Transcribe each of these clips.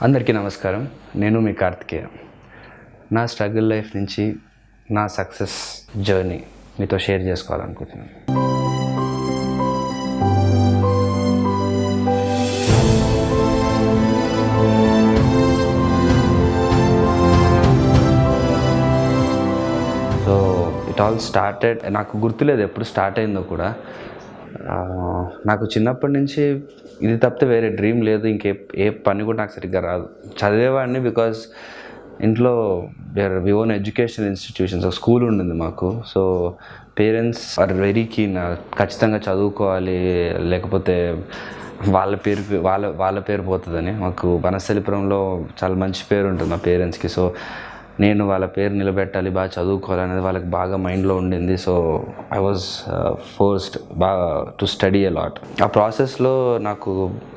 అందరికీ నమస్కారం. నేను మీ కార్తికేయ. నా స్ట్రగుల్ లైఫ్ నుంచి నా సక్సెస్ జర్నీ మీతో షేర్ చేసుకోవాలనుకుంటున్నాను. సో ఇట్ ఆల్ స్టార్టెడ్, నాకు గుర్తులేదు ఎప్పుడు స్టార్ట్ అయిందో కూడా. నాకు చిన్నప్పటి నుంచి ఇది తప్పితే వేరే డ్రీమ్ లేదు. ఏ పని కూడా నాకు సరిగ్గా రాదు. చదివేవాడిని బికాజ్ ఇంట్లో వి ఓన్ ఎడ్యుకేషన్ ఇన్స్టిట్యూషన్స్, ఒక స్కూల్ ఉండింది మాకు. So parents are very keen, ఖచ్చితంగా చదువుకోవాలి, లేకపోతే వాళ్ళ పేరు పోతుందని. మాకు వనస్థలిపురంలో చాలా మంచి పేరు ఉంటుంది మా పేరెంట్స్కి. సో నేను వాళ్ళ పేరు నిలబెట్టాలి, బాగా చదువుకోవాలి అనేది వాళ్ళకి బాగా మైండ్లో ఉండింది. సో ఐ వాజ్ ఫోర్స్డ్ బాగా టు స్టడీ అ లాట్. ఆ ప్రాసెస్లో నాకు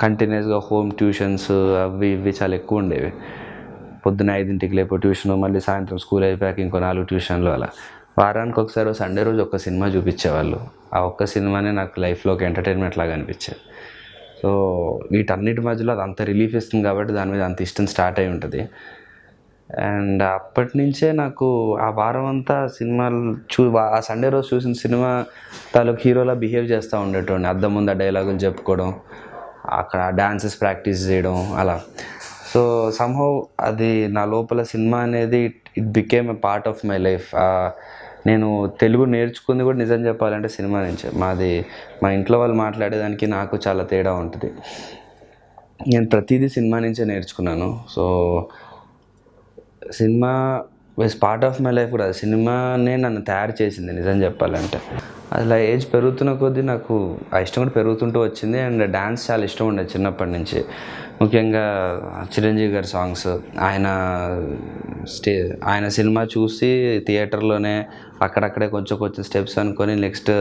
కంటిన్యూస్గా హోమ్ ట్యూషన్స్ అవి ఇవి చాలా ఎక్కువ ఉండేవి. పొద్దున్న 5ంటికి లేపో ట్యూషను, మళ్ళీ సాయంత్రం స్కూల్ అయిపోయాక ఇంకో 4 ట్యూషన్లు. అలా వారానికి ఒకసారి సండే రోజు ఒక సినిమా చూపించేవాళ్ళు. ఆ ఒక్క సినిమానే నాకు లైఫ్లో ఒక ఎంటర్టైన్మెంట్ లాగా అనిపించేది. సో వీటన్నిటి మధ్యలో అది అంత రిలీఫ్ ఇస్తుంది కాబట్టి దాని మీద అంత ఇష్టం స్టార్ట్ అయి ఉంటుంది. అండ్ అప్పటి నుంచే నాకు ఆ వారం అంతా సినిమాలు ఆ సండే రోజు చూసిన సినిమా తాలూకు హీరోలా బిహేవ్ చేస్తూ ఉండేటోడిని. అద్దం ముందు ఆ డైలాగులు చెప్పుకోవడం, అక్కడ డాన్సెస్ ప్రాక్టీస్ చేయడం అలా. సో సమ్హౌ అది నా లోపల సినిమా అనేది it became a part of my life. నేను తెలుగు నేర్చుకుంది కూడా నిజం చెప్పాలంటే సినిమా నుంచే. మా ఇంట్లో వాళ్ళు మాట్లాడేదానికి నాకు చాలా తేడా ఉంటుంది. నేను ప్రతిదీ సినిమా నుంచే నేర్చుకున్నాను. So cinema was part of my life కూడా. సినిమానే నన్ను తయారు చేసింది నిజం చెప్పాలంటే. అలా ఏజ్ పెరుగుతున్న కొద్దీ నాకు ఆ ఇష్టం కూడా పెరుగుతుంటూ వచ్చింది. అండ్ డ్యాన్స్ చాలా ఇష్టం ఉండేది చిన్నప్పటి నుంచి. ముఖ్యంగా చిరంజీవి గారి సాంగ్స్, ఆయన సినిమా చూసి థియేటర్లోనే అక్కడక్కడే కొంచెం స్టెప్స్ అనుకొని నెక్స్ట్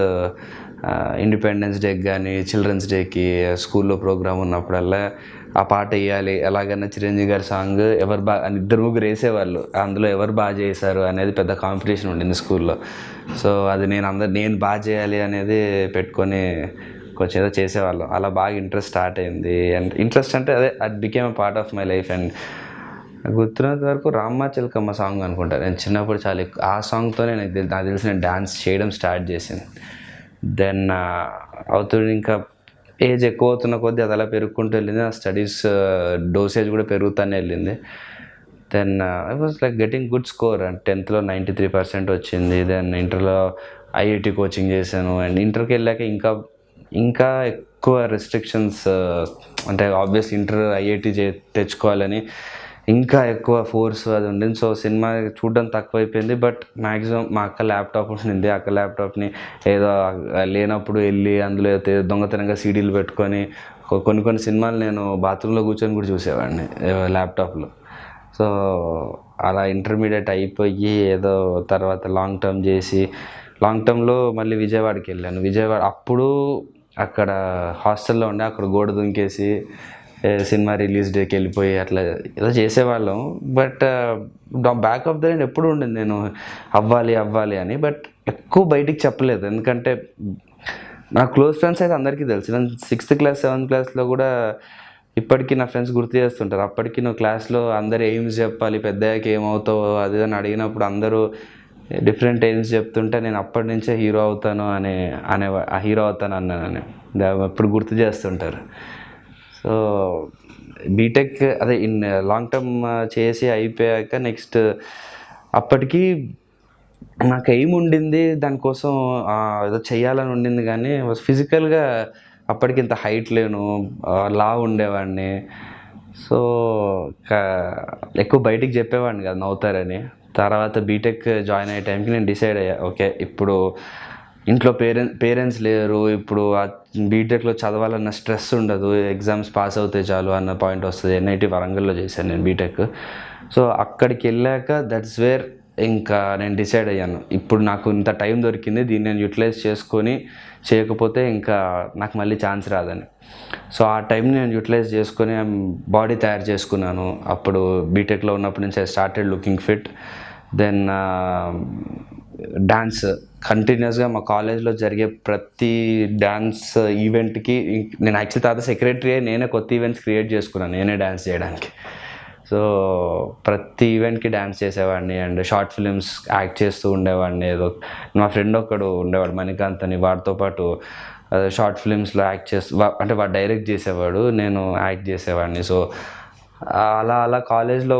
ఇండిపెండెన్స్ డేకి కానీ చిల్డ్రన్స్ డేకి స్కూల్లో ప్రోగ్రామ్ ఉన్నప్పుడల్లా ఆ పాట వేయాలి, ఎలాగైనా చిరంజీవి గారి సాంగ్ ఎవరు బాగా 2-3 వేసేవాళ్ళు. అందులో ఎవరు బాగా చేశారు అనేది పెద్ద కాంపిటీషన్ ఉండింది స్కూల్లో. సో అది నేను బాగా చేయాలి అనేది పెట్టుకొని కొంచెం ఏదో చేసేవాళ్ళం. అలా బాగా ఇంట్రెస్ట్ స్టార్ట్ అయింది. అండ్ ఇంట్రెస్ట్ అంటే అది became a part of my life. And గుర్తున్నంత వరకు రామ్మ చిలకమ్మ సాంగ్ అనుకుంటా, నేను చిన్నప్పుడు చాలా ఎక్కువ ఆ సాంగ్తోనే నాకు తెలిసి నేను డ్యాన్స్ చేయడం స్టార్ట్ చేసింది. దెన్ అవుతుంది ఇంకా ఏజ్ ఎక్కువ అవుతున్న కొద్దీ అది అలా పెరుగుకుంటూ వెళ్ళింది. ఆ స్టడీస్ డోసేజ్ కూడా పెరుగుతూనే వెళ్ళింది. Then I was like getting good score. And 10th 93% వచ్చింది. దెన్ ఇంటర్లో IIT కోచింగ్ చేశాను. అండ్ ఇంటర్కి వెళ్ళాక ఇంకా ఎక్కువ రెస్ట్రిక్షన్స్, అంటే ఆబ్వియస్ ఇంటర్ IIT తెచ్చుకోవాలని ఇంకా ఎక్కువ ఫోర్స్ అది ఉండింది. సో సినిమా చూడడం తక్కువైపోయింది. బట్ మ్యాక్సిమం మా అక్క ల్యాప్టాప్ ఉండింది. అక్క ల్యాప్టాప్ని ఏదో లేనప్పుడు వెళ్ళి అందులో దొంగతనంగా సీడీలు పెట్టుకొని కొన్ని సినిమాలు నేను బాత్రూంలో కూర్చొని కూడా చూసేవాడిని ల్యాప్టాప్లో. సో అలా ఇంటర్మీడియట్ అయిపోయి ఏదో తర్వాత లాంగ్ టర్మ్లో మళ్ళీ విజయవాడకి వెళ్ళాను. విజయవాడ అప్పుడు అక్కడ హాస్టల్లో ఉండే, అక్కడ గోడ దుంకేసి సినిమా రిలీజ్ డేకి వెళ్ళిపోయి అట్లా ఏదో చేసేవాళ్ళం. But back of the mind ఎప్పుడు ఉండింది నేను అవ్వాలి అని. బట్ ఎక్కువ బయటికి చెప్పలేదు, ఎందుకంటే నా క్లోజ్ ఫ్రెండ్స్ అయితే అందరికీ తెలుసు. నేను 6th క్లాస్ 7th క్లాస్లో కూడా ఇప్పటికీ నా ఫ్రెండ్స్ గుర్తు చేస్తుంటారు. అప్పటికి నువ్వు క్లాస్లో అందరు ఎయిమ్స్ చెప్పాలి, పెద్దయ్యాక ఏమవుతావు అది అని అడిగినప్పుడు అందరూ డిఫరెంట్ ఎయిమ్స్ చెప్తుంటే నేను అప్పటి నుంచే హీరో అవుతాను అన్నానని ఎప్పుడు గుర్తు చేస్తుంటారు. సో బీటెక్ అదే లాంగ్ టర్మ్ చేసి అయిపోయాక నెక్స్ట్ అప్పటికి నాకు ఎయిమ్ ఉండింది, దానికోసం ఏదో చెయ్యాలని ఉండింది. కానీ ఫిజికల్గా అప్పటికి ఇంత హైట్ లేను, లావు ఉండేవాడిని. సో ఎక్కువ బయటికి చెప్పేవాడిని కదా నవ్వుతారని. తర్వాత బీటెక్ జాయిన్ అయ్యే టైంకి నేను డిసైడ్ అయ్యా, ఓకే ఇప్పుడు ఇంట్లో పేరెంట్స్ లేరు, ఇప్పుడు బీటెక్లో చదవాలన్న స్ట్రెస్ ఉండదు, ఎగ్జామ్స్ పాస్ అవుతే చాలు అన్న పాయింట్ వస్తుంది. NIT వరంగల్లో చేశాను నేను బీటెక్. సో అక్కడికి వెళ్ళాక దట్స్ వేర్ ఇంకా నేను డిసైడ్ అయ్యాను, ఇప్పుడు నాకు ఇంత టైం దొరికింది, దీన్ని నేను యూటిలైజ్ చేయకపోతే ఇంకా నాకు మళ్ళీ ఛాన్స్ రాదని. సో ఆ టైంని నేను యూటిలైజ్ చేసుకొని బాడీ తయారు చేసుకున్నాను. అప్పుడు బీటెక్లో ఉన్నప్పటి నుంచి I started looking fit. Then dance కంటిన్యూస్గా మా కాలేజ్లో జరిగే ప్రతి డ్యాన్స్ ఈవెంట్కి నేను యాక్చువల్లీ తర్వాత సెక్రటరీ నేనే కొత్త ఈవెంట్స్ క్రియేట్ చేసుకున్నాను నేనే డ్యాన్స్ చేయడానికి. సో ప్రతి ఈవెంట్కి డ్యాన్స్ చేసేవాడిని అండ్ షార్ట్ ఫిలిమ్స్ యాక్ట్ చేస్తూ ఉండేవాడిని. ఏదో మా ఫ్రెండ్ ఒకడు ఉండేవాడు మణికాంత్ అని, వాడితో పాటు షార్ట్ ఫిలిమ్స్లో యాక్ట్ చేస్తూ అంటే వాడు డైరెక్ట్ చేసేవాడు, నేను యాక్ట్ చేసేవాడిని. సో అలా అలా కాలేజ్లో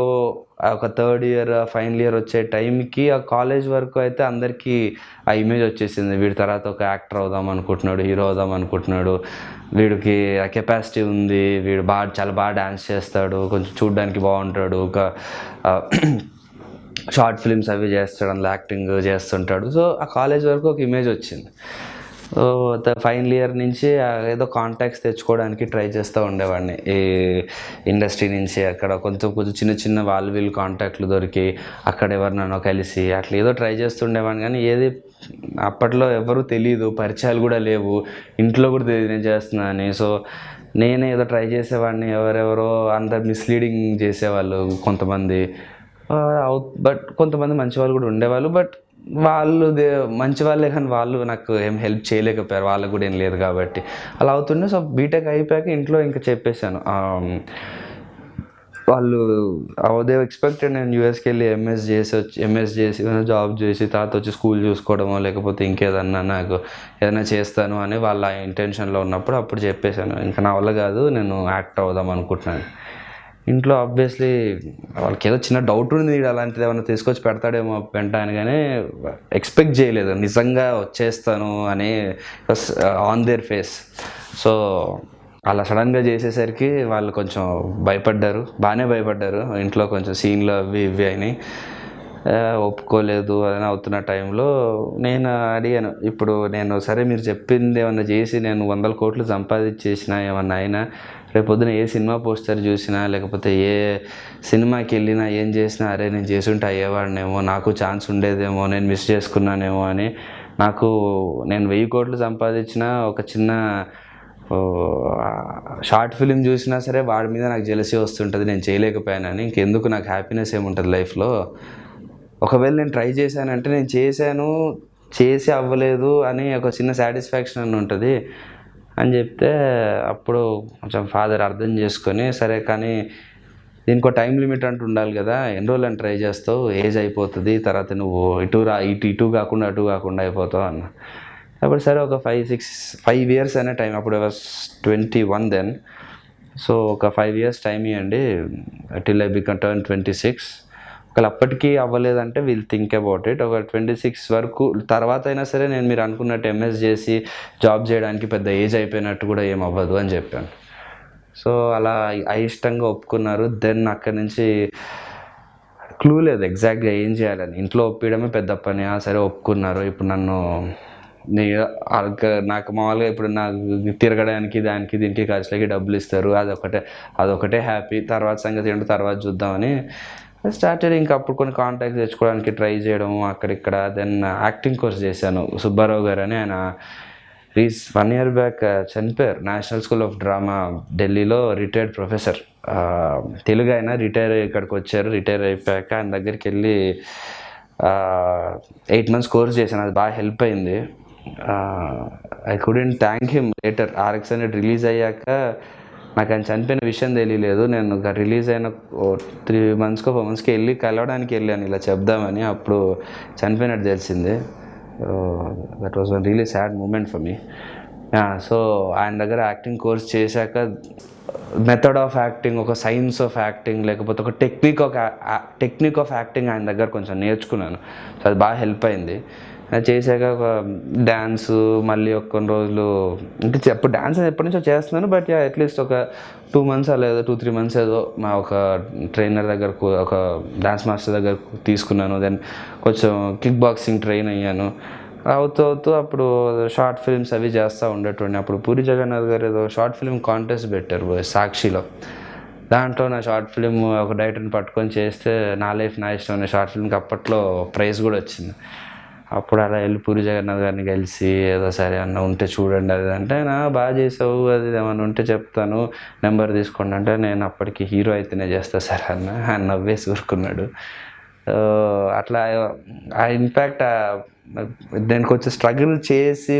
ఒక థర్డ్ ఇయర్ ఫైనల్ ఇయర్ వచ్చే టైంకి ఆ కాలేజ్ వరకు అయితే అందరికీ ఆ ఇమేజ్ వచ్చేసింది. వీడి తర్వాత ఒక యాక్టర్ అవుదాం అనుకుంటున్నాడు, హీరో అవుదాం అనుకుంటున్నాడు, వీడికి ఆ కెపాసిటీ ఉంది, వీడు చాలా బాగా డ్యాన్స్ చేస్తాడు, కొంచెం చూడడానికి బాగుంటాడు, ఒక షార్ట్ ఫిలిమ్స్ అవి చేస్తాడు, అందులో యాక్టింగ్ చేస్తుంటాడు. సో ఆ కాలేజ్ వరకు ఒక ఇమేజ్ వచ్చింది. సో ఫైనల్ ఇయర్ నుంచి ఏదో కాంటాక్ట్స్ తెచ్చుకోవడానికి ట్రై చేస్తూ ఉండేవాడిని ఈ ఇండస్ట్రీ నుంచి. అక్కడ కొంచెం కొంచెం చిన్న చిన్న వీళ్ళు కాంటాక్ట్లు దొరికి అక్కడ ఎవరినైనా కలిసి అట్లా ఏదో ట్రై చేస్తుండేవాడిని. కానీ ఏది అప్పట్లో ఎవరు తెలియదు, పరిచయాలు కూడా లేవు, ఇంట్లో కూడా తెలియదు నేను చేస్తున్నా అని. సో నేనే ఏదో ట్రై చేసేవాడిని, ఎవరెవరో అందరు మిస్లీడింగ్ చేసేవాళ్ళు కొంతమంది. బట్ కొంతమంది మంచి వాళ్ళు కూడా ఉండేవాళ్ళు. బట్ వాళ్ళు మంచి వాళ్ళే, కానీ వాళ్ళు నాకు ఏం హెల్ప్ చేయలేకపోయారు, వాళ్ళకు కూడా ఏం లేదు కాబట్టి అలా అవుతుండే. సో బీటెక్ అయిపోయాక ఇంట్లో ఇంకా చెప్పేశాను. వాళ్ళు దే ఎక్స్పెక్టెడ్ నేను యూఎస్కి వెళ్ళి ఎంఎస్ చేసి జాబ్ చేసి తర్వాత వచ్చి స్కూల్ చూసుకోవడమో లేకపోతే ఇంకేదన్నా నాకు ఏదైనా చేస్తాను అని వాళ్ళ ఇంటెన్షన్లో ఉన్నప్పుడు అప్పుడు చెప్పేశాను, ఇంకా నా వల్ల కాదు, నేను యాక్టర్ అవుదాం అనుకుంటున్నాను. ఇంట్లో ఆబ్వియస్లీ వాళ్ళకి ఏదో చిన్న డౌట్ ఉంది, అలాంటిది ఏమైనా తీసుకొచ్చి పెడతాడేమో వెంట అని, కానీ ఎక్స్పెక్ట్ చేయలేదు నిజంగా వచ్చేస్తాను అని ఆన్ దేర్ ఫేస్. సో అలా సడన్గా చేసేసరికి వాళ్ళు కొంచెం భయపడ్డారు, బాగానే భయపడ్డారు. ఇంట్లో కొంచెం సీన్లు అవి ఇవి అయినాయి, ఒప్పుకోలేదు. అదని అవుతున్న టైంలో నేను అడిగాను, ఇప్పుడు నేను సరే మీరు చెప్పింది ఏమన్నా చేసి నేను 100 కోట్లు సంపాదించేసినా ఏమన్నా అయినా రేపొద్దున ఏ సినిమా పోస్టర్ చూసినా లేకపోతే ఏ సినిమాకి వెళ్ళినా ఏం చేసినా అరే నేను చేసుంటే అయ్యేవాడినేమో, నాకు ఛాన్స్ ఉండేదేమో, నేను మిస్ చేసుకున్నానేమో అని నేను 1000 కోట్లు సంపాదించిన ఒక చిన్న షార్ట్ ఫిలిం చూసినా సరే వాడి మీద నాకు జెలసీ వస్తుంటుంది, నేను చేయలేకపోయానని. ఇంకెందుకు నాకు హ్యాపీనెస్ ఏముంటుంది లైఫ్లో. ఒకవేళ నేను ట్రై చేశానంటే నేను చేసి అవ్వలేదు అని ఒక చిన్న సాటిస్ఫాక్షన్ అని ఉంటుంది అని చెప్తే అప్పుడు కొంచెం ఫాదర్ అర్థం చేసుకొని సరే కానీ దీనికి ఒక టైం లిమిట్ అంటూ ఉండాలి కదా, ఎన్ని రోజులు అని ట్రై చేస్తావు, ఏజ్ అయిపోతుంది, తర్వాత నువ్వు ఇటు కాకుండా అటు కాకుండా అయిపోతావు అన్న. అప్పుడు సరే ఒక 5 years అనే టైం, అప్పుడు వాస్ 21 దెన్. సో ఒక 5 years టైం ఇవ్వండి టిల్ ఐ టర్న్ 26. ఒకవేళ అప్పటికీ అవ్వలేదంటే విల్ థింక్ అబౌట్ ఇట్. ఒక 26 వరకు తర్వాత అయినా సరే నేను మీరు అనుకున్నట్టు ఎంఎస్ చేసి జాబ్ చేయడానికి పెద్ద ఏజ్ అయిపోయినట్టు కూడా ఏం అవ్వదు అని చెప్పాను. సో అలా అయిష్టంగా ఒప్పుకున్నారు. దెన్ అక్కడి నుంచి క్లూ లేదు ఎగ్జాక్ట్గా ఏం చేయాలని, ఇంట్లో ఒప్పించడమే పెద్ద పని. సరే ఒప్పుకున్నారు. ఇప్పుడు నాకు మామూలుగా ఇప్పుడు నాకు తిరగడానికి దానికి దీనికి ఖర్చులకి డబ్బులు ఇస్తారు, అదొకటే హ్యాపీ. తర్వాత సంగతి ఏంటో తర్వాత చూద్దామని స్టార్టెడ్. ఇంకా అప్పుడు కొన్ని కాంటాక్ట్స్ తెచ్చుకోవడానికి ట్రై చేయడం అక్కడిక్కడ. దెన్ యాక్టింగ్ కోర్స్ చేశాను. సుబ్బారావు గారు అని ఆయన 1 year బ్యాక్ చనిపోయారు. నేషనల్ స్కూల్ ఆఫ్ డ్రామా ఢిల్లీలో రిటైర్డ్ ప్రొఫెసర్, తెలుగు ఆయన. ఇక్కడికి వచ్చారు. రిటైర్ అయిపోయాక ఆయన దగ్గరికి వెళ్ళి 8 months కోర్స్ చేశాను. అది బాగా హెల్ప్ అయింది. I couldn't thank him later. RX అనేది రిలీజ్ అయ్యాక నాకు ఆయన చనిపోయిన విషయం తెలియలేదు. నేను రిలీజ్ అయిన 3 months 4 monthsకి వెళ్ళి కలవడానికి వెళ్ళాను ఇలా చెప్దామని. అప్పుడు చనిపోయినట్టు తెలిసింది. That was one really sad moment for me. So ఆయన దగ్గర యాక్టింగ్ కోర్స్ చేశాక మెథడ్ ఆఫ్ యాక్టింగ్, ఒక సైన్స్ ఆఫ్ యాక్టింగ్, లేకపోతే ఒక టెక్నిక్ ఆఫ్ యాక్టింగ్ ఆయన దగ్గర కొంచెం నేర్చుకున్నాను. సో అది బాగా హెల్ప్ అయింది. చేశాక ఒక డ్యాన్సు మళ్ళీ కొన్ని రోజులు అంటే అప్పుడు డ్యాన్స్ ఎప్పటి నుంచో చేస్తున్నాను. బట్ అట్లీస్ట్ ఒక 2 months లేదా 2-3 months ఏదో మా ఒక ట్రైనర్ దగ్గరకు, ఒక డ్యాన్స్ మాస్టర్ దగ్గర తీసుకున్నాను. దెన్ కొంచెం కిక్ బాక్సింగ్ ట్రైన్ అయ్యాను. అవుతూ అప్పుడు షార్ట్ ఫిల్మ్స్ అవి చేస్తూ ఉండేటండి. అప్పుడు పూరి జగన్నాథ్ గారు ఏదో షార్ట్ ఫిల్మ్ కాంటెస్ట్ పెట్టారు సాక్షిలో. దాంట్లో నా షార్ట్ ఫిల్మ్ ఒక డైరెక్టర్ని పట్టుకొని చేస్తే నా లైఫ్ నా ఇష్టం అనే షార్ట్ ఫిల్మ్కి అప్పట్లో ప్రైజ్ కూడా వచ్చింది. అప్పుడు అలా వెళ్ళి పూరి జగన్నాథ్ గారిని కలిసి ఏదో సరే అన్న ఉంటే చూడండి అది అంటే, బాగా చేసావు, అది ఏమన్నా ఉంటే చెప్తాను, నెంబర్ తీసుకోండి అంటే, నేను అప్పటికి హీరో అయితేనే చేస్తా సార్ ఆయన నవ్వేసి ఊరుకున్నాడు. అట్లా ఇన్ఫ్యాక్ట్ నేను కొంచెం స్ట్రగుల్ చేసి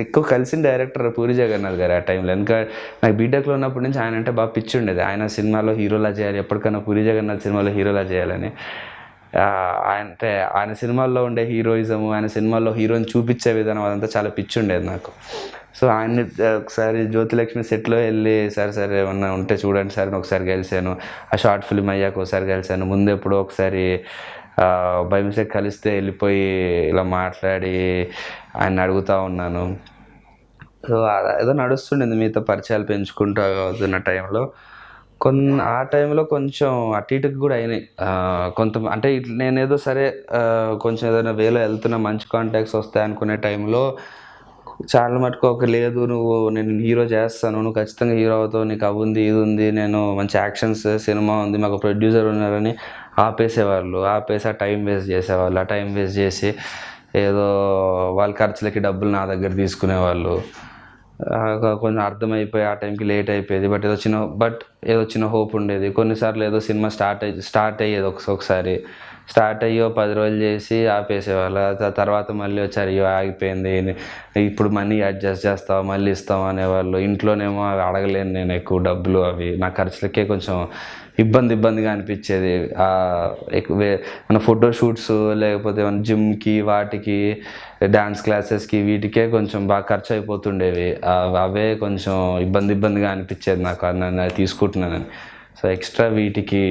ఎక్కువ కలిసిన డైరెక్టర్ పూరి జగన్నాథ్ గారు ఆ టైంలో. ఇంకా నాకు బీటెక్లో ఉన్నప్పటి నుంచి ఆయన అంటే బాగా పిచ్చి ఉండేది. ఆయన సినిమాలో హీరోలా చేయాలి, ఎప్పటికైనా పూరి జగన్నాథ్ సినిమాలో హీరోలా చేయాలని. అంటే ఆయన సినిమాల్లో ఉండే హీరోయిజము, ఆయన సినిమాల్లో హీరోని చూపించే విధానం అదంతా చాలా పిచ్చి ఉండేది నాకు. సో ఆయన్ని ఒకసారి జ్యోతిలక్ష్మి సెట్లో వెళ్ళి సరే ఏమన్నా ఉంటే చూడండి సార్ అని ఒకసారి కలిశాను. ఆ షార్ట్ ఫిల్మ్ అయ్యాక ఒకసారి కలిశాను. ముందు ఎప్పుడో ఒకసారి బై మిస్టేక్ కలిస్తే వెళ్ళిపోయి ఇలా మాట్లాడి ఆయన అడుగుతూ ఉన్నాను. సో ఏదో నడుస్తుండేది మీతో పరిచయాలు పెంచుకుంటూ అవుతున్న టైంలో. ఆ టైంలో కొంచెం అటు ఇటుకు కూడా అయినాయి. అంటే నేనేదో సరే కొంచెం ఏదైనా వేలో వెళ్తున్నా, మంచి కాంటాక్ట్స్ వస్తాయి అనుకునే టైంలో చాలా మటుకు లేదు నేను హీరో చేస్తాను, నువ్వు ఖచ్చితంగా హీరో అవుతావు, నీకు అది ఉంది ఇది ఉంది, నేను మంచి యాక్షన్స్ సినిమా ఉంది, మాకు ప్రొడ్యూసర్ ఉన్నారని ఆపేసేవాళ్ళు. ఆపేసి ఆ టైం వేస్ట్ చేసేవాళ్ళు. ఆ టైం వేస్ట్ చేసి ఏదో వాళ్ళ ఖర్చులకి డబ్బులు నా దగ్గర తీసుకునేవాళ్ళు. కొంచెం అర్థమైపోయి ఆ టైంకి లేట్ అయిపోయేది. ఏదో చిన్న హోప్ ఉండేది. కొన్నిసార్లు ఏదో సినిమా స్టార్ట్ అయ్యేది ఒకసారి స్టార్ట్ అయ్యో 10 రోజులు చేసి ఆపేసేవాళ్ళు. తర్వాత మళ్ళీ వచ్చారు, అయ్యో ఆగిపోయింది, ఇప్పుడు మనీ అడ్జస్ట్ చేస్తావా, మళ్ళీ ఇస్తావా అనేవాళ్ళు. ఇంట్లోనేమో అవి అడగలేను నేను ఎక్కువ డబ్బులు, అవి నా ఖర్చులకే కొంచెం ఇబ్బందిగా అనిపించేది. మన ఫోటో షూట్స్ లేకపోతే మన జిమ్కి వాటికి డ్యాన్స్ క్లాసెస్కి వీటికే కొంచెం బాగా ఖర్చు అయిపోతుండేవి. అవే కొంచెం ఇబ్బందిగా అనిపించేది నాకు, నన్ను తీసుకుంటున్నానని. సో ఎక్స్ట్రా వీటికి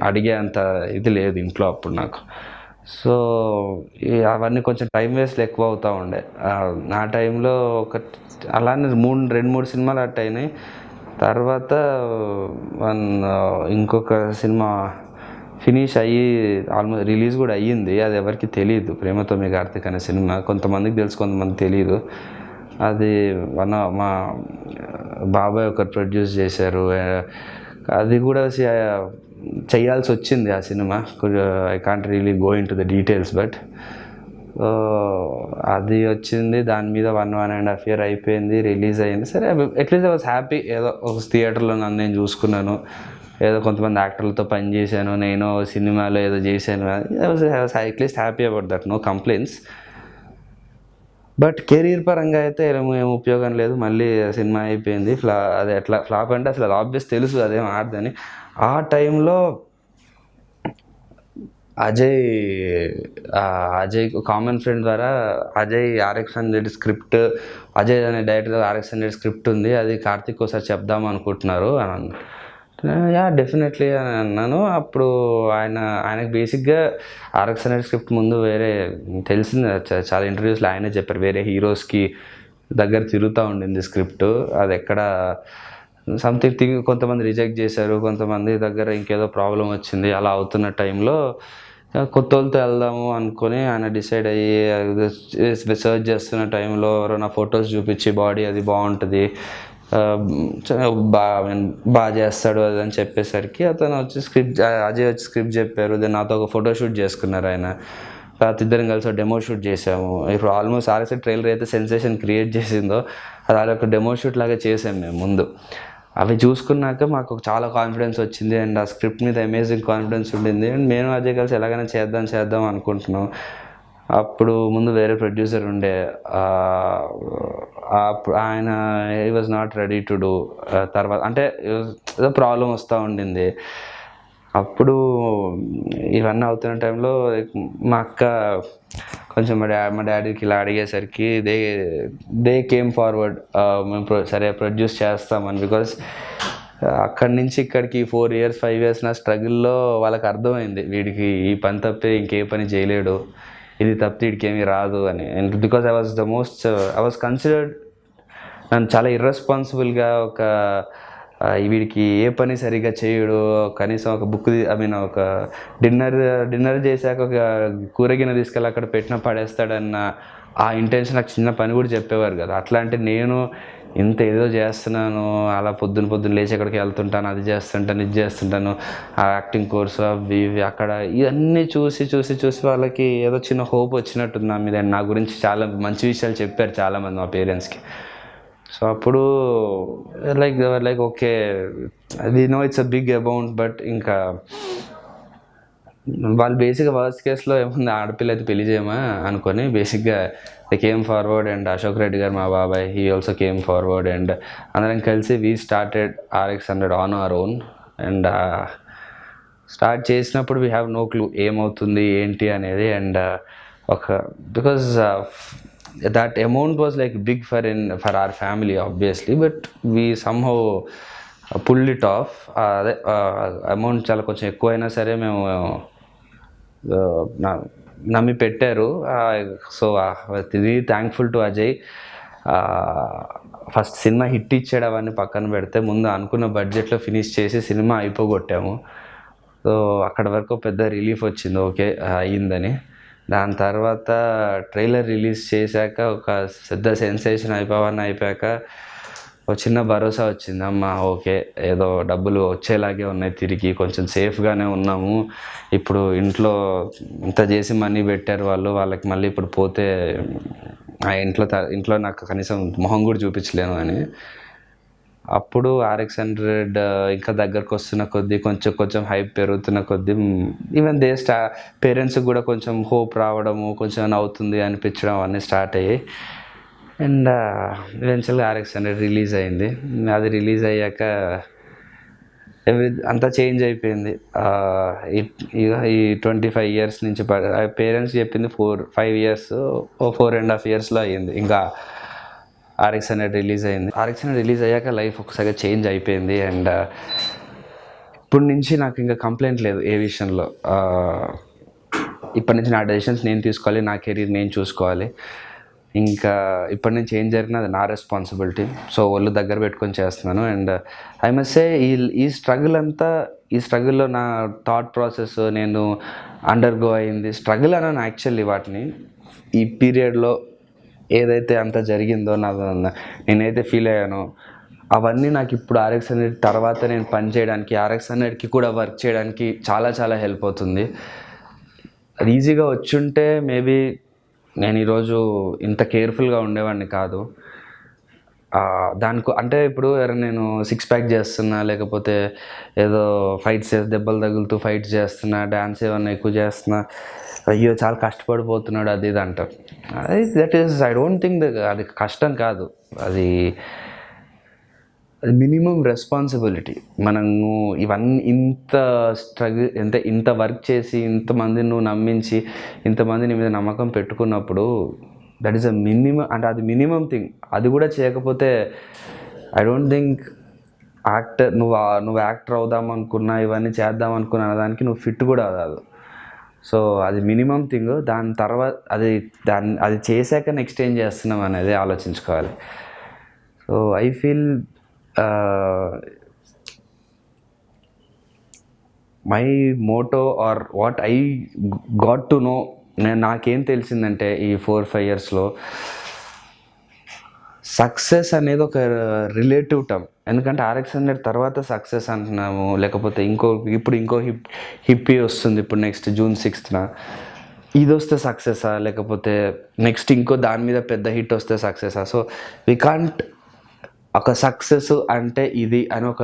అడిగే అంత ఇది లేదు ఇంట్లో అప్పుడు నాకు. సో అవన్నీ కొంచెం టైం వేస్ట్ ఎక్కువ అవుతూ ఉండే. నా టైంలో అలానే 2-3 సినిమాలు అట్ట అయినాయి. తర్వాత ఇంకొక సినిమా ఫినిష్ అయ్యి ఆల్మోస్ట్ రిలీజ్ కూడా అయ్యింది. అది ఎవరికి తెలియదు, ప్రేమతో మీ కార్తీక్ అనే సినిమా. కొంతమందికి తెలుసు, కొంతమందికి తెలియదు. అది మా బాబాయ్ ఒకరు ప్రొడ్యూస్ చేశారు. అది కూడా చేయాల్సి వచ్చింది ఆ cinema. I can't really go in to the details, but అది వచ్చింది. దాని మీద 1.5 year అయిపోయింది, రిలీజ్ అయ్యింది. సరే అట్లీస్ట్ ఐ వాజ్ హ్యాపీ. ఏదో ఒక థియేటర్లో నన్ను నేను చూసుకున్నాను, ఏదో కొంతమంది యాక్టర్లతో పని చేశాను, నేను సినిమాలో ఏదో చేశాను. I was at least happy about that, no complaints. But career పరంగా అయితే ఏం ఉపయోగం లేదు. మళ్ళీ సినిమా అయిపోయింది. అది ఎట్లా ఫ్లాప్ అంటే అసలు ఆబ్వియస్ తెలుసు అదేం ఆడదని. ఆ టైంలో అజయ్ కామన్ ఫ్రెండ్ ద్వారా అజయ్ RX-100 స్క్రిప్ట్, అజయ్ అనే డైరెక్టర్ RX-100 స్క్రిప్ట్ ఉంది, అది కార్తీక్ ఒకసారి చెప్దాం అనుకుంటున్నారు అని. డెఫినెట్లీ అని అన్నాను. అప్పుడు ఆయనకు బేసిక్గా RX-100 స్క్రిప్ట్ ముందు వేరే తెలిసింది, చాలా ఇంటర్వ్యూస్లో ఆయనే చెప్పారు, వేరే హీరోస్కి దగ్గర తిరుగుతూ ఉండింది స్క్రిప్ట్. అది ఎక్కడ సంథింగ్ కొంతమంది రిజెక్ట్ చేశారు, కొంతమంది దగ్గర ఇంకేదో ప్రాబ్లం వచ్చింది. అలా అవుతున్న టైంలో కొత్త వాళ్ళతో వెళ్దాము అనుకొని ఆయన డిసైడ్ అయ్యి సర్చ్ చేస్తున్న టైంలో నా ఫొటోస్ చూపించి బాడీ అది బాగుంటుంది, బాగా చేస్తాడు అది అని చెప్పేసరికి అతను వచ్చి అజయ్ వచ్చి స్క్రిప్ట్ చెప్పారు. దాన్ని నాతో ఒక ఫోటోషూట్ చేసుకున్నారు ఆయన. తర్వాత ఇద్దరం కలిసి డెమో షూట్ చేసాము. ఇప్పుడు ఆల్మోస్ట్ RX ట్రైలర్ అయితే సెన్సేషన్ క్రియేట్ చేసిందో అది అలా ఒక డెమో షూట్ లాగా చేసాము మేము ముందు. అవి చూసుకున్నాక మాకు చాలా కాన్ఫిడెన్స్ వచ్చింది అండ్ ఆ స్క్రిప్ట్ మీద అమేజింగ్ కాన్ఫిడెన్స్ ఉండింది. అండ్ నేను అజయ్ కలిసి ఎలాగైనా చేద్దాం అనుకుంటున్నాం. అప్పుడు ముందు వేరే ప్రొడ్యూసర్ ఉండే, ఆయన he was not ready to do. తర్వాత అంటే ఏదో ప్రాబ్లం వస్తూ ఉండింది. అప్పుడు ఇవన్నీ అవుతున్న టైంలో మా అక్క కొంచెం మా డాడీకి ఇలా అడిగేసరికి దే కేమ్ ఫార్వర్డ్, మేము సరే ప్రొడ్యూస్ చేస్తామని. బికాస్ అక్కడి నుంచి ఇక్కడికి 4 years 5 years నా స్ట్రగుల్లో వాళ్ళకి అర్థమైంది, వీడికి ఈ పని తప్పితే ఇంకే పని చేయలేడు, ఇది తప్పితే వీడికి ఏమీ రాదు అని. And because I was considered, నన్ను చాలా ఇర్రెస్పాన్సిబుల్గా వీడికి ఏ పని సరిగ్గా చేయడు, కనీసం ఒక బుక్ ఒక డిన్నర్ చేశాక ఒక కూరగిన తీసుకెళ్ళి అక్కడ పెట్టిన పడేస్తాడన్న ఆ ఇంటెన్షన్ నాకు చిన్న పని కూడా చెప్పేవారు కదా. అట్లాంటి నేను ఇంత ఏదో చేస్తున్నాను, అలా పొద్దున్న లేచి ఎక్కడికి వెళ్తుంటాను, అది చేస్తుంటాను ఇది చేస్తుంటాను, ఆ యాక్టింగ్ కోర్సు అవి అక్కడ ఇవన్నీ చూసి వాళ్ళకి ఏదో చిన్న హోప్ వచ్చినట్టుంది నా మీద. నా గురించి చాలా మంచి విషయాలు చెప్పారు చాలామంది మా పేరెంట్స్కి. సో అప్పుడు like okay, we know it's a big amount, but ఇంకా వాళ్ళు బేసిక్‌గా వర్స్ట్ కేస్‌లో ఏముంది ఆడపిల్ల అయితే పెళ్లి చేయమా అనుకోని బేసిక్‌గా they came forward and Ashok Reddy garu మా బాబాయ్ he also came forward and అందరం కలిసి we started RX 100 on our own and start చేసినప్పుడు వీ హ్యావ్ నో క్లూ ఏమవుతుంది ఏంటి అనేది అండ్ ఒక because that amount was like big for our family obviously but we somehow pulled it off. అదే amount చాలా కొంచెం ఎక్కువైనా సరే మేము నమ్మి పెట్టారు. సో ఇది thankful to Ajay. First cinema hit ఇచ్చాడు అవన్నీ పక్కన పెడితే ముందు అనుకున్న బడ్జెట్లో ఫినిష్ చేసి సినిమా అయిపోగొట్టాము. సో అక్కడ వరకు పెద్ద రిలీఫ్ వచ్చింది, ఓకే అయ్యిందని. దాని తర్వాత ట్రైలర్ రిలీజ్ చేశాక ఒక పెద్ద సెన్సేషన్ అయిపోయాక ఒక చిన్న భరోసా వచ్చింది, అమ్మ ఓకే ఏదో డబ్బులు వచ్చేలాగే ఉన్నాయి, తిరిగి కొంచెం సేఫ్గానే ఉన్నాము. ఇప్పుడు ఇంట్లో ఇంత చేసి మనీ పెట్టారు వాళ్ళకి మళ్ళీ ఇప్పుడు పోతే ఆ ఇంట్లో నాకు కనీసం మొహం కూడా చూపించలేను అని. అప్పుడు RX 100 ఇంకా దగ్గరకు వస్తున్న కొద్దీ కొంచెం హైప్ పెరుగుతున్న కొద్దీ ఈవెన్ పేరెంట్స్కి కూడా కొంచెం హోప్ రావడము, కొంచెం అవుతుంది అనిపించడం అవన్నీ స్టార్ట్ అయ్యాయి. అండ్ ఈవెన్చువల్గా RX 100 రిలీజ్ అయింది. అది రిలీజ్ అయ్యాక అంతా చేంజ్ అయిపోయింది. ఈ 25 years నుంచి పేరెంట్స్ చెప్పింది 5 years, 4.5 yearsలో అయ్యింది. ఇంకా RX 100 రిలీజ్ అయింది. RX 100 రిలీజ్ అయ్యాక లైఫ్ ఒకసారిగా చేంజ్ అయిపోయింది. అండ్ ఇప్పటి నుంచి నాకు ఇంకా కంప్లైంట్ లేదు ఏ విషయంలో. ఇప్పటి నుంచి నా డెసిషన్స్ నేను తీసుకోవాలి, నా కెరీర్ నేను చూసుకోవాలి. ఇంకా ఇప్పటి నుంచి ఏం జరిగినా అది నా రెస్పాన్సిబిలిటీ. సో ఒళ్ళు దగ్గర పెట్టుకొని చేస్తున్నాను. అండ్ ఐ మస్ట్ సే ఈ స్ట్రగుల్లో నా థాట్ ప్రాసెస్ నేను అండర్గో అయింది. స్ట్రగుల్ అన్నాను యాక్చువల్లీ వాటిని. ఈ పీరియడ్లో ఏదైతే అంత జరిగిందో నేనైతే ఫీల్ అయ్యానో అవన్నీ నాకు ఇప్పుడు RX 100 తర్వాత నేను పని చేయడానికి, RX 100కి కూడా వర్క్ చేయడానికి చాలా చాలా హెల్ప్ అవుతుంది. అది ఈజీగా వచ్చుంటే మేబీ నేను ఈరోజు ఇంత కేర్ఫుల్గా ఉండేవాడిని కాదు. అంటే ఇప్పుడు నేను 6 ప్యాక్ చేస్తున్నా, లేకపోతే ఏదో ఫైట్స్ దెబ్బలు తగులుతూ ఫైట్స్ చేస్తున్నా, డ్యాన్స్ ఏమన్నా ఎక్కువ చేస్తున్నా, అయ్యో చాలా కష్టపడిపోతున్నాడు అది ఇది అంటారు. ఐ డోంట్ థింక్ అది కష్టం కాదు, అది మినిమం రెస్పాన్సిబిలిటీ. మనము ఇవన్నీ ఇంత వర్క్ చేసి ఇంతమందిని నువ్వు నమ్మించి ఇంతమంది నీ మీద నమ్మకం పెట్టుకున్నప్పుడు దట్ ఈస్ అ మినిమం, అంటే అది మినిమం థింగ్. అది కూడా చేయకపోతే ఐ డోంట్ థింక్ నువ్వు యాక్టర్ అవుదాం అనుకున్నా, ఇవన్నీ చేద్దాం అనుకున్న దానికి నువ్వు ఫిట్ కూడా కాదు. సో అది మినిమం థింగ్. దాని తర్వాత అది చేశాక నెక్స్ట్ ఏం చేస్తున్నాం అనేది ఆలోచించుకోవాలి. So I feel my motto or what I got to know, నాకేం తెలిసిందంటే ఈ 4-5 yearsలో సక్సెస్ అనేది ఒక రిలేటివ్ టర్మ్. ఎందుకంటే RX 100 తర్వాత సక్సెస్ అంటున్నాము, లేకపోతే ఇప్పుడు ఇంకో హిప్పీ వస్తుంది ఇప్పుడు నెక్స్ట్ June 6th. ఇది వస్తే సక్సెసా, లేకపోతే నెక్స్ట్ ఇంకో దాని మీద పెద్ద హిట్ వస్తే సక్సెసా? సో వి కాంట్ ఒక సక్సెస్ అంటే ఇది అని ఒక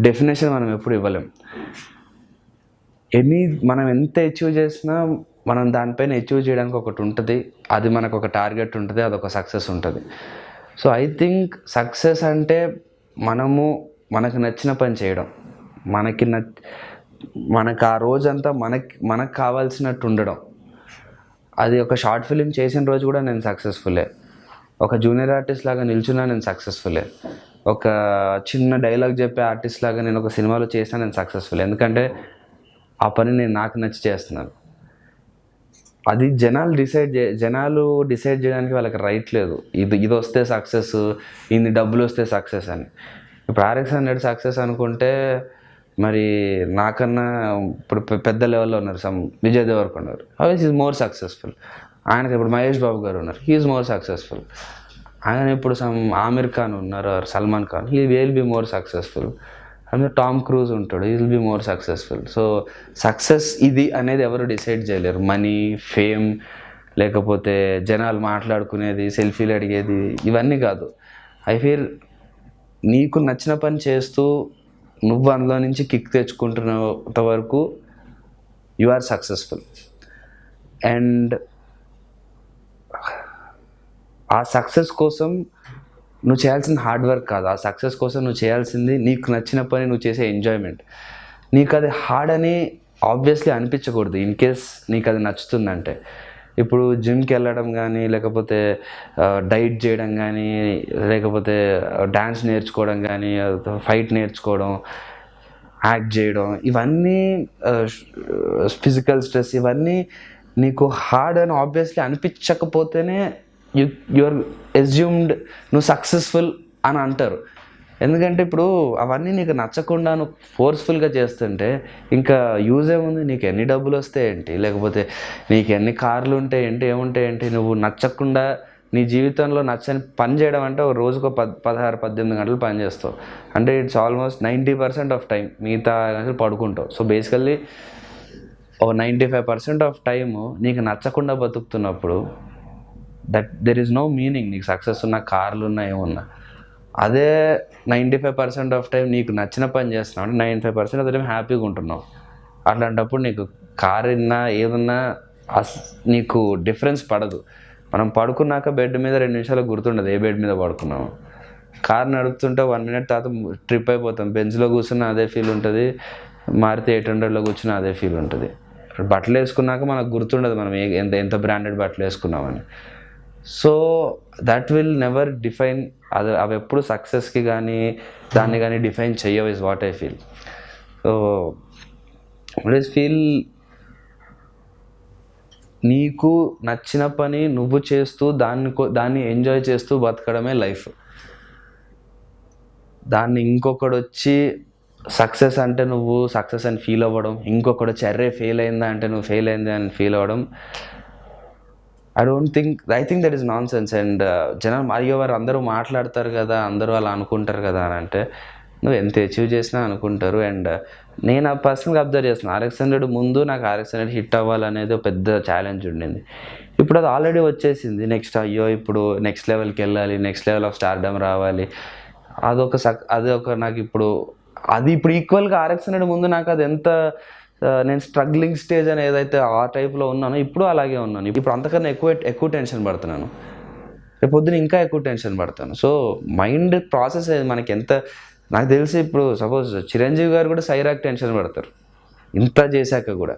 డెఫినేషన్ మనం ఎప్పుడు ఇవ్వలేం. మనం ఎంత అచీవ్ చేసినా మనం దానిపైన అచీవ్ చేయడానికి ఒకటి ఉంటుంది, అది మనకు ఒక టార్గెట్ ఉంటుంది, అదొక సక్సెస్ ఉంటుంది. సో ఐ థింక్ సక్సెస్ అంటే మనకు నచ్చిన పని చేయడం, మనకు ఆ రోజంతా మనకు కావాల్సినట్టు ఉండడం. అది ఒక షార్ట్ ఫిలిం చేసిన రోజు కూడా నేను సక్సెస్ఫుల్లే, ఒక జూనియర్ ఆర్టిస్ట్ లాగా నిల్చున్నా నేను సక్సెస్ఫుల్లే, ఒక చిన్న డైలాగ్ చెప్పే ఆర్టిస్ట్ లాగా నేను ఒక సినిమాలో చేసినా నేను సక్సెస్ఫుల్. ఎందుకంటే ఆ పని నేను నాకు నచ్చి చేస్తున్నాను. అది జనాలు డిసైడ్ చేయడానికి వాళ్ళకి రైట్ లేదు. ఇది వస్తే సక్సెస్, ఇన్ని డబ్బులు వస్తే సక్సెస్ అని. ఇప్పుడు RX 100 సక్సెస్ అనుకుంటే మరి నాకన్నా ఇప్పుడు పెద్ద లెవెల్లో ఉన్నారు, విజయ్ దేవరకొండ గారు, హౌస్ ఈజ్ మోర్ సక్సెస్ఫుల్. ఆయనకి ఇప్పుడు మహేష్ బాబు గారు ఉన్నారు, హీ ఈజ్ మోర్ సక్సెస్ఫుల్. ఆయన ఇప్పుడు ఆమిర్ ఖాన్ ఉన్నారు, Salman Khan, he will be more successful. అందులో టామ్ క్రూజ్ ఉంటాడు, he will be more successful. So success ఇది అనేది ఎవరు డిసైడ్ చేయలేరు. మనీ, ఫేమ్, లేకపోతే జనాలు మాట్లాడుకునేది, సెల్ఫీలు అడిగేది, ఇవన్నీ కాదు. ఐ ఫీల్ నీకు నచ్చిన పని చేస్తూ నువ్వు అందులో నుంచి కిక్ తెచ్చుకుంటున్నంత వరకు యు ఆర్ సక్సెస్ఫుల్. అండ్ ఆ సక్సెస్ కోసం నువ్వు చేయాల్సిన హార్డ్ వర్క్ కాదు, ఆ సక్సెస్ కోసం నువ్వు చేయాల్సింది నీకు నచ్చిన పని, నువ్వు చేసే ఎంజాయ్మెంట్. నీకు అది హార్డ్ అని ఆబ్వియస్లీ అనిపించకూడదు ఇన్ కేస్ నీకు అది నచ్చుతుందంటే. ఇప్పుడు జిమ్కి వెళ్ళడం కానీ, లేకపోతే డైట్ చేయడం కానీ, లేకపోతే డ్యాన్స్ నేర్చుకోవడం కానీ, ఫైట్ నేర్చుకోవడం, యాక్ట్ చేయడం, ఇవన్నీ ఫిజికల్ స్ట్రెస్, ఇవన్నీ నీకు హార్డ్ అని ఆబ్వియస్లీ అనిపించకపోతేనే యువర్ ఎస్యూమ్డ్ నువ్వు సక్సెస్ఫుల్ అని అంటారు. ఎందుకంటే ఇప్పుడు అవన్నీ నీకు నచ్చకుండా నువ్వు ఫోర్స్ఫుల్గా చేస్తుంటే ఇంకా యూజ్ ఏముంది? నీకు ఎన్ని డబ్బులు వస్తాయి ఏంటి, లేకపోతే నీకు ఎన్ని కార్లు ఉంటాయి ఏంటి, ఏముంటాయి ఏంటి? నువ్వు నచ్చకుండా నీ జీవితంలో నచ్చని పని చేయడం అంటే ఒక రోజుకు 16-18 గంటలు పని చేస్తావు అంటే ఇట్స్ ఆల్మోస్ట్ 90% ఆఫ్ టైం, మిగతా గంటలు పడుకుంటావు. సో బేసికల్లీ ఒక 95% ఆఫ్ టైము నీకు నచ్చకుండా బతుకుతున్నప్పుడు దెర్ ఈజ్ నో మీనింగ్. నీకు సక్సెస్ ఉన్న, కార్లు ఉన్నా, ఏమున్నా. అదే 95% ఆఫ్ టైం నీకు నచ్చిన పని చేస్తున్నావు అంటే 95% ఆఫ్ ద టైం హ్యాపీగా ఉంటున్నావు. అట్లాంటప్పుడు నీకు కార్ ఉన్నా, ఏదన్నా నీకు డిఫరెన్స్ పడదు. మనం పడుకున్నాక బెడ్ మీద 2 నిమిషాలు గుర్తుండదు ఏ బెడ్ మీద పడుకున్నాము. కార్ నడుపుతుంటే 1 మినిట్ తర్వాత ట్రిప్ అయిపోతాం. బెంచ్లో కూర్చున్నా అదే ఫీల్ ఉంటుంది, మారుతి 800లో కూర్చున్నా అదే ఫీల్ ఉంటుంది. బట్టలు వేసుకున్నాక మనకు గుర్తుండదు మనం ఎంత బ్రాండెడ్ బట్టలు వేసుకున్నామని. So that will never define. అవి ఎప్పుడు సక్సెస్కి కానీ దాన్ని కానీ డిఫైన్ చెయ్యవు is what I feel. So always feel నీకు నచ్చిన పని నువ్వు చేస్తూ దాన్ని ఎంజాయ్ చేస్తూ బతకడమే లైఫ్. దాన్ని ఇంకొకడు వచ్చి సక్సెస్ అంటే నువ్వు సక్సెస్ అని ఫీల్ అవ్వడం, ఇంకొకడు వచ్చి అర్రే ఫెయిల్ అయిందా అంటే నువ్వు ఫెయిల్ అయింది అని ఫీల్ అవ్వడం, I think that is non sense. And జనాలు వారు అందరూ మాట్లాడతారు కదా, అందరూ అలా అనుకుంటారు కదా అని అంటే నువ్వు ఎంత అచీవ్ చేసినా అనుకుంటారు. అండ్ నేను ఆ పర్సనల్గా అబ్జర్వ్ చేస్తున్నాను. RX 100 ముందు నాకు RX 100 హిట్ అవ్వాలనేది ఒక పెద్ద ఛాలెంజ్ ఉండింది. ఇప్పుడు అది ఆల్రెడీ వచ్చేసింది. ఇప్పుడు నెక్స్ట్ లెవెల్కి వెళ్ళాలి, నెక్స్ట్ లెవెల్ ఆఫ్ స్టార్డమ్ రావాలి. అదొక నాకు ఇప్పుడు ఈక్వల్గా RX 100 ముందు నాకు అది ఎంత నేను స్ట్రగ్లింగ్ స్టేజ్ అని ఏదైతే ఆ టైప్లో ఉన్నానో ఇప్పుడు అలాగే ఉన్నాను. ఇప్పుడు అంతకన్నా ఎక్కువ టెన్షన్ పడుతున్నాను. రేపు పొద్దున ఇంకా ఎక్కువ టెన్షన్ పడతాను. సో మైండ్ ప్రాసెస్ మనకి ఎంత నాకు తెలిసి ఇప్పుడు సపోజ్ చిరంజీవి గారు కూడా సైరాక్ టెన్షన్ పడతారు ఇంత చేశాక కూడా.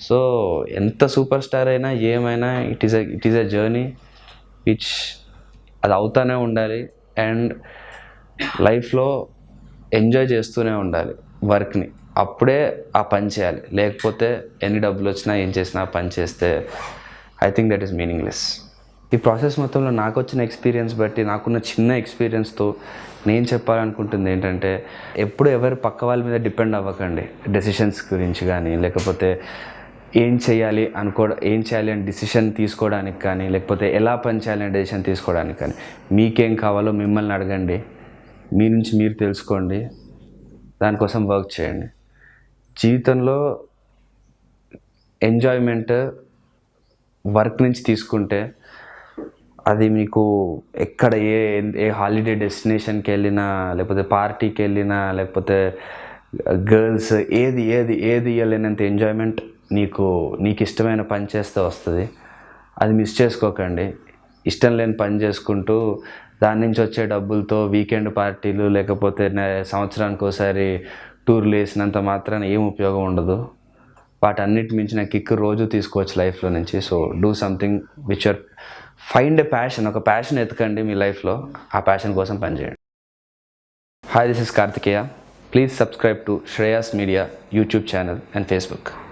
సో ఎంత సూపర్ స్టార్ అయినా ఏమైనా it is a journey which అది అవుతానే ఉండాలి. అండ్ లైఫ్లో ఎంజాయ్ చేస్తూనే ఉండాలి వర్క్ని. అప్పుడే ఆ పని చేయాలి. లేకపోతే ఎన్ని డబ్బులు వచ్చినా ఏం చేసినా పని చేస్తే I think that is meaningless. ఈ ప్రాసెస్ మొత్తంలో నాకు వచ్చిన ఎక్స్పీరియన్స్ బట్టి, నాకున్న చిన్న ఎక్స్పీరియన్స్తో నేను చెప్పాలనుకుంటుంది ఏంటంటే ఎప్పుడు ఎవరు పక్క వాళ్ళ మీద డిపెండ్ అవ్వకండి. డెసిషన్స్ గురించి కానీ, లేకపోతే ఏం చేయాలి అని డిసిషన్ తీసుకోవడానికి కానీ, లేకపోతే ఎలా పని చేయాలి అని డెసిషన్ తీసుకోవడానికి కానీ మీకేం కావాలో మిమ్మల్ని అడగండి. మీ నుంచి మీరు తెలుసుకోండి, దానికోసం వర్క్ చేయండి. జీవితంలో ఎంజాయ్మెంట్ వర్క్ నుంచి తీసుకుంటే అది మీకు ఎక్కడ ఏ హాలిడే డెస్టినేషన్కి వెళ్ళినా, లేకపోతే పార్టీకి వెళ్ళినా, లేకపోతే గర్ల్స్ ఏది వెళ్ళినంత ఎంజాయ్మెంట్ నీకు ఇష్టమైన పని చేస్తే వస్తుంది. అది మిస్ చేసుకోకండి. ఇష్టం లేని పని చేసుకుంటూ దాని నుంచి వచ్చే డబ్బులతో వీకెండ్ పార్టీలు, లేకపోతే సంవత్సరానికి ఒకసారి టూర్లు వేసినంత మాత్రాన ఏం ఉపయోగం ఉండదు. వాటన్నిటి మించిన కిక్ రోజు తీసుకోవచ్చు లైఫ్లో నుంచి. So do something which find a passion. ఒక ప్యాషన్ ఎతకండి మీ లైఫ్లో, ఆ ప్యాషన్ కోసం పనిచేయండి. Hi, this is Karthikeya. Please subscribe to Shreyas Media YouTube channel and Facebook.